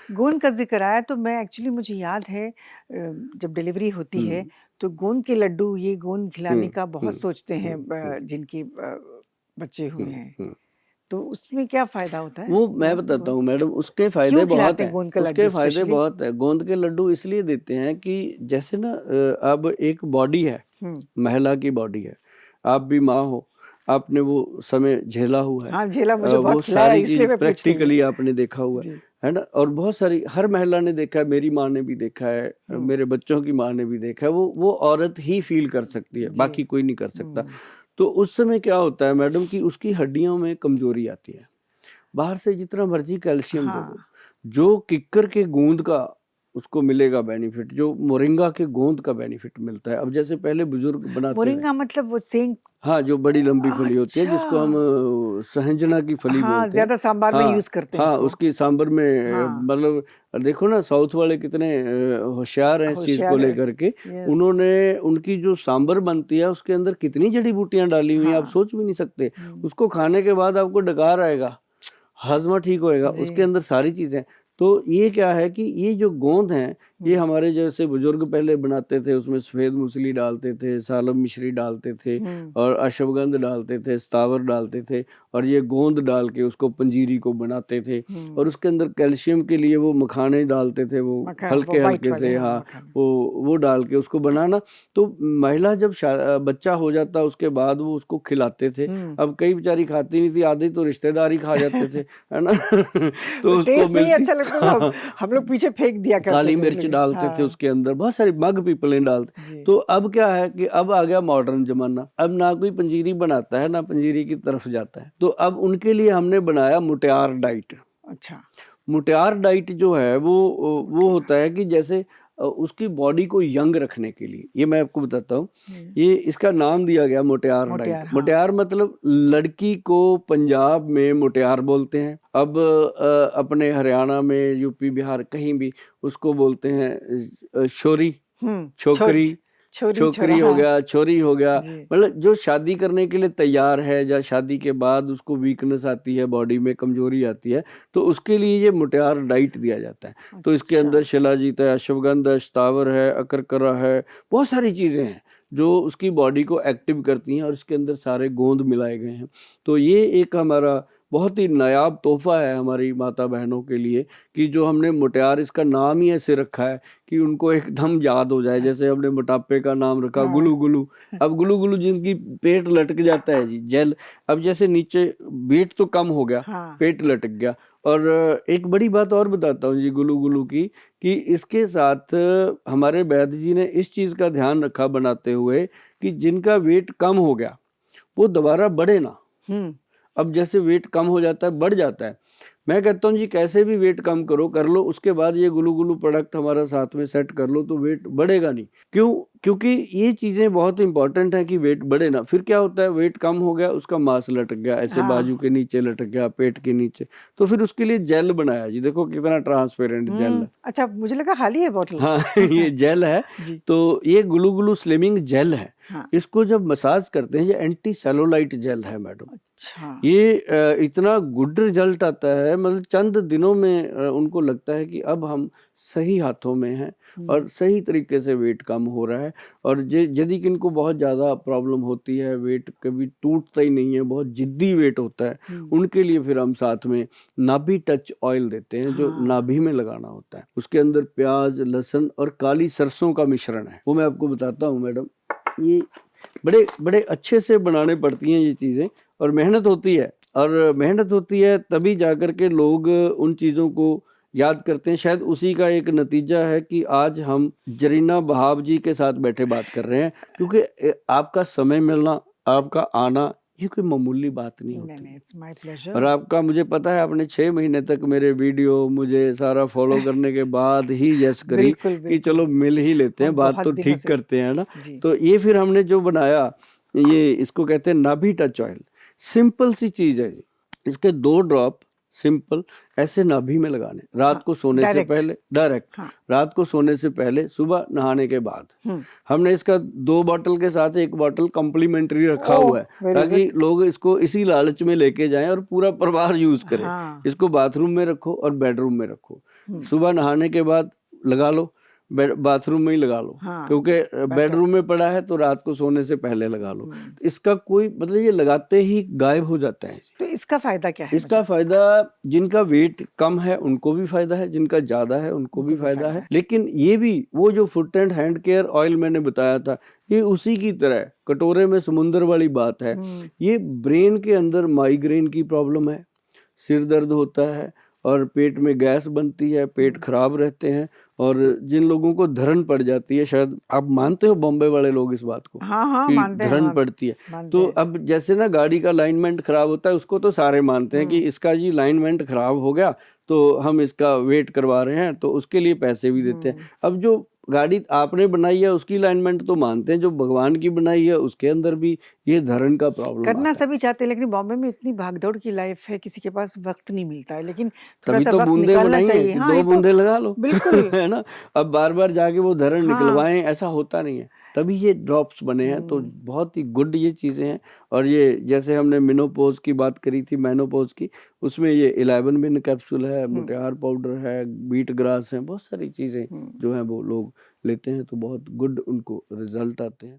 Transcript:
गोंद का ज़िक्र आया तो मैं एक्चुअली मुझे याद है जब डिलीवरी होती है हुँ, तो गोंद के लड्डू ये गोंद खिलाने हुँ, का हुँ, बहुत सोचते हैं हुँ, हुँ, जिनके बच्चे हुए हुँ, हैं। हुँ। तो उसमें क्या फ़ायदा होता है वो मैं गोंद बताता गोंद हूँ मैडम, उसके क्यों फ़ायदे बहुत खिलाते हैं हैं, गोंद का उसके लड्डू फ़ायदे स्पेशली? बहुत हैं। गोंद के लड्डू इसलिए देते हैं कि जैसे ना अब एक बॉडी है, हुँ। महिला की बॉडी है, आप भी माँ हो, आपने वो समय झेला हुआ है। हाँ, झेला मुझे वो बहुत खिलाया सारी चीज़ इसलिए मैं पूछ रही हूँ। प्रैक्टिकली आपने देखा हुआ जी। है ना? और बहुत सारी हर महिला ने देखा है, मेरी माँ ने भी देखा है, हुँ। मेरे बच्चों की माँ ने भी देखा है, वो औरत ही फ़ील कर सकती है, जी। बाकी कोई नहीं कर सकता। हुँ। तो उस समय क्या होता है मैडम कि उसकी हड्डियों में कमज़ोरी आती है। बाहर से जितना मर्जी कैल्शियम दे हाँ। दो, जो किक्कर के गोंद का उसको मिलेगा बेनिफिट, जो मोरिंगा के गोंद का बेनिफिट मिलता है। अब जैसे पहले बुजुर्ग बनाते थे, मोरिंगा मतलब वो सेंग हाँ, जो बड़ी लंबी फली होती है अच्छा! जिसको हम सहंजना की फली हाँ, बोलते हैं। ज़्यादा सांभर में हाँ, यूज़ करते हैं हाँ, इसको। उसकी सांभर में हाँ, मतलब देखो ना साउथ वाले कितने होशियार हैं इस चीज़ को होशियार है। लेकर के। यस। उन्होंने उनकी जो सांभर बनती है उसके अंदर कितनी जड़ी-बूटियाँ डाली हुई हैं, आप हाँ। सोच भी नहीं सकते। हुँ। उसको खाने के बाद आपको डकार आएगा। हाज़मा ठीक होएगा, जी। उसके अंदर सारी चीज़ें। तो ये क्या है कि ये जो गोंद हैं, ये हुँ। हमारे जैसे बुज़ुर्ग पहले बनाते थे, उसमें सफ़ेद मूसली डालते थे, सालम मिश्री डालते थे हुँ। और अश्वगंध डालते थे, स्थावर डालते थे और ये गोंद डाल के उसको पंजीरी को बनाते थे हुँ। और उसके अंदर कैल्शियम के लिए वो मखाने डालते थे, वो मखान वो व्हाइट हल्के-हल्के वाले से, हाँ, हाँ, मखान। वो डाल के उसको बनाना। तो महिला जब बच्चा हो जाता, उसके बाद वो उसको खिलाते थे। हुँ। अब कई बेचारी खाती नहीं थी, आधी तो रिश्तेदार ही खा जाते थे, है ना? वो तो उसको टेस्ट नहीं मिलती अच्छा लगता तो हम लोग पीछे फेंक दिया करते काली थे मिर्च लोग। डालते थे हाँ। उसके अंदर, बहुत सारी मग पीपलें डालते। जी। तो अब क्या है कि अब आ गया मॉडर्न ज़माना, अब ना कोई पंजीरी बनाता है, ना पंजीरी की तरफ जाता है। तो अब उनके लिए हमने बनाया मुटियार डाइट। अच्छा। मुटियार डाइट जो है वो मुठिया। होता है कि जैसे उसकी बॉडी को यंग रखने के लिए, ये मैं आपको बताता हूँ। हुँ। ये इसका नाम दिया गया मुटियार डाइट। मोटियार हाँ। मुटियार मतलब लड़की को पंजाब में मुटियार बोलते हैं। अब अपने हरियाणा में, यूपी, बिहार कहीं भी उसको बोलते हैं छोरी, हुँ। छोरी, छोकरी, छोरी, छोरा छोकरी हो हाँ। गया, छोरी हो गया, जी। मतलब जो शादी करने के लिए तैयार है या शादी के बाद उसको वीकनेस आती है, बॉडी में कमज़ोरी आती है, तो उसके लिए ये मुटियार डाइट दिया जाता है। तो इसके अच्छा। अंदर शिलाजीत है, अश्वगंध है, स्थावर है, अकरकरा है, बहुत सारी चीज़ें हैं, जो उसकी बॉडी को एक्टिव करती हैं और इसके अंदर सारे गोंद मिलाए गए हैं। तो ये एक हमारा बहुत ही नायाब तोहफ़ा है हमारी माता-बहनों के लिए कि जो हमने मुटियार, इसका नाम ही ऐसे रखा है कि उनको एकदम याद हो जाए। जैसे हमने मोटापे का नाम रखा हाँ। गुलू-गुलू, अब गुलू-गुलू जिनकी पेट लटक जाता है जी, जेल, अब जैसे नीचे वेट तो कम हो गया, हाँ। पेट लटक गया। और एक बड़ी बात और बताता हूँ जी गुलू-गुलू की, कि इसके साथ हमारे वैद्य जी ने इस चीज़ का ध्यान रखा बनाते हुए कि जिनका वेट कम हो गया, वो दोबारा बढ़े ना। हुँ। अब जैसे वेट कम हो जाता है, बढ़ जाता है। मैं कहता हूँ जी कैसे भी वेट कम करो, कर लो, उसके बाद ये गुलू-गुलू प्रोडक्ट हमारा साथ में सेट कर लो तो वेट बढ़ेगा नहीं। क्यों? क्योंकि ये चीज़ें बहुत इम्पोर्टेंट हैं कि वेट बढ़े ना। फिर क्या होता है, वेट कम हो गया, उसका मांस लटक गया, ऐसे बाजू हाँ। के नीचे लटक गया, पेट के नीचे। तो फिर उसके लिए जेल बनाया जी, देखो कितना ट्रांसपेरेंट जेल है। अच्छा मुझे लगा खाली है बॉटल। हाँ, ये जेल है, जी। तो ये ग्लू-ग्लू स्लिमिंग जेल है। हाँ। इसको जब मसाज करते हैं, ये एंटी सेलुलाइट जेल है मैडम। अच्छा। ये इतना गुड रिज़ल्ट आता है, मतलब चंद दिनों में उनको लगता है कि अब हम सही हाथों में हैं हुँ। और सही तरीके से वेट कम हो रहा है। और ज यदि किनको बहुत ज़्यादा प्रॉब्लम होती है, वेट कभी टूटता ही नहीं है, बहुत ज़िद्दी वेट होता है, हुँ। उनके लिए फिर हम साथ में नाभि टच ऑयल देते हैं, जो हाँ। नाभि में लगाना होता है। उसके अंदर प्याज़, लहसुन और काली सरसों का मिश्रण है, वो मैं आपको बताता हूँ मैडम। ये बड़े बड़े अच्छे से बनाने पड़ती हैं ये चीज़ें, और मेहनत होती है, और मेहनत होती है तभी जाकर के लोग उन चीज़ों को याद करते हैं। शायद उसी का एक नतीजा है कि आज हम जरीना वहाब जी के साथ बैठे बात कर रहे हैं, क्योंकि आपका समय मिलना, आपका आना, ये कोई मामूली बात नहीं नहीं, होती। नहीं इट्स माय और प्लेज़र। आपका, मुझे पता है, आपने 6 महीने तक मेरे वीडियो मुझे सारा फ़ॉलो करने के बाद ही यस करी बिल्कुल, कि बिल्कुल। चलो मिल ही लेते हैं, हम बात बहुत तो दिनों ठीक से करते हैं ना। जी। तो ये फिर हमने जो बनाया, ये इसको कहते हैं नाभि टच ऑयल। सिंपल सी चीज़ है जी। इसके 2 ड्रॉप सिंपल ऐसे नाभि में लगाने, रात हाँ, को सोने से डायरेक्ट। पहले डायरेक्ट, हाँ। रात को सोने से पहले, सुबह नहाने के बाद। हुँ। हमने इसका 2 बॉटल के साथ 1 बॉटल कॉम्प्लीमेंट्री रखा ओह! हुआ है, वेरी गुड। ताकि लोग इसको इसी लालच में लेके जाएँ और पूरा परिवार यूज़ करे। हाँ। इसको बाथरूम में रखो और बेडरूम में रखो। सुबह नहाने के बाद लगा लो, बाथरूम में ही लगा लो, हाँ, क्योंकि बेटर। बेडरूम में पड़ा है तो रात को सोने से पहले लगा लो। तो इसका कोई मतलब ये लगाते ही गायब हो जाता है। तो इसका फायदा क्या है? इसका फायदा जिनका वेट कम है उनको भी फायदा है, जिनका ज्यादा है उनको भी फायदा है। लेकिन ये भी वो जो foot and hand care oil मैंने बताया था, ये उसी की तरह कटोरे में समुंदर वाली बात है। ये ब्रेन के अंदर माइग्रेन की प्रॉब्लम है, सिर दर्द होता है और पेट में गैस बनती है, पेट खराब रहते हैं, और जिन लोगों को धरण पड़ जाती है, शायद आप मानते हो बॉम्बे वाले लोग इस बात को, हाँ, कि मानते हैं, धरण पड़ती है। तो अब जैसे ना गाड़ी का अलाइनमेंट खराब होता है, उसको तो सारे मानते हैं कि इसका जी अलाइनमेंट खराब हो गया तो हम इसका वेट करवा रहे हैं, तो उसके लिए पैसे भी देते हैं। अब जो गाड़ी आपने बनाई है उसकी अलाइनमेंट तो मानते हैं, जो भगवान की बनाई है उसके अंदर भी ये धरण का प्रॉब्लम करना आता है। सभी चाहते हैं, लेकिन बॉम्बे में इतनी भागदौड़ की लाइफ है, किसी के पास वक्त नहीं मिलता है, लेकिन थोड़ा तभी सा तो वक्त बूंदे निकालना बनाई है चाहिए। कि हाँ, 2 ये तो बूंदे लगा लो बिल्कुल। है ना। अब बार बार जाके वो धरण हाँ। निकलवाएं, ऐसा होता नहीं है, तभी ये ड्रॉप्स बने हैं। तो बहुत ही गुड ये चीजें हैं। और ये जैसे हमने मिनोपोज की बात करी थी, मेनोपोज की, उसमें ये 11 मिन कैप्सूल है, मुटियार पाउडर है, बीट ग्रास है, बहुत सारी चीजें जो है वो लोग लेते हैं तो बहुत गुड उनको रिजल्ट आते हैं।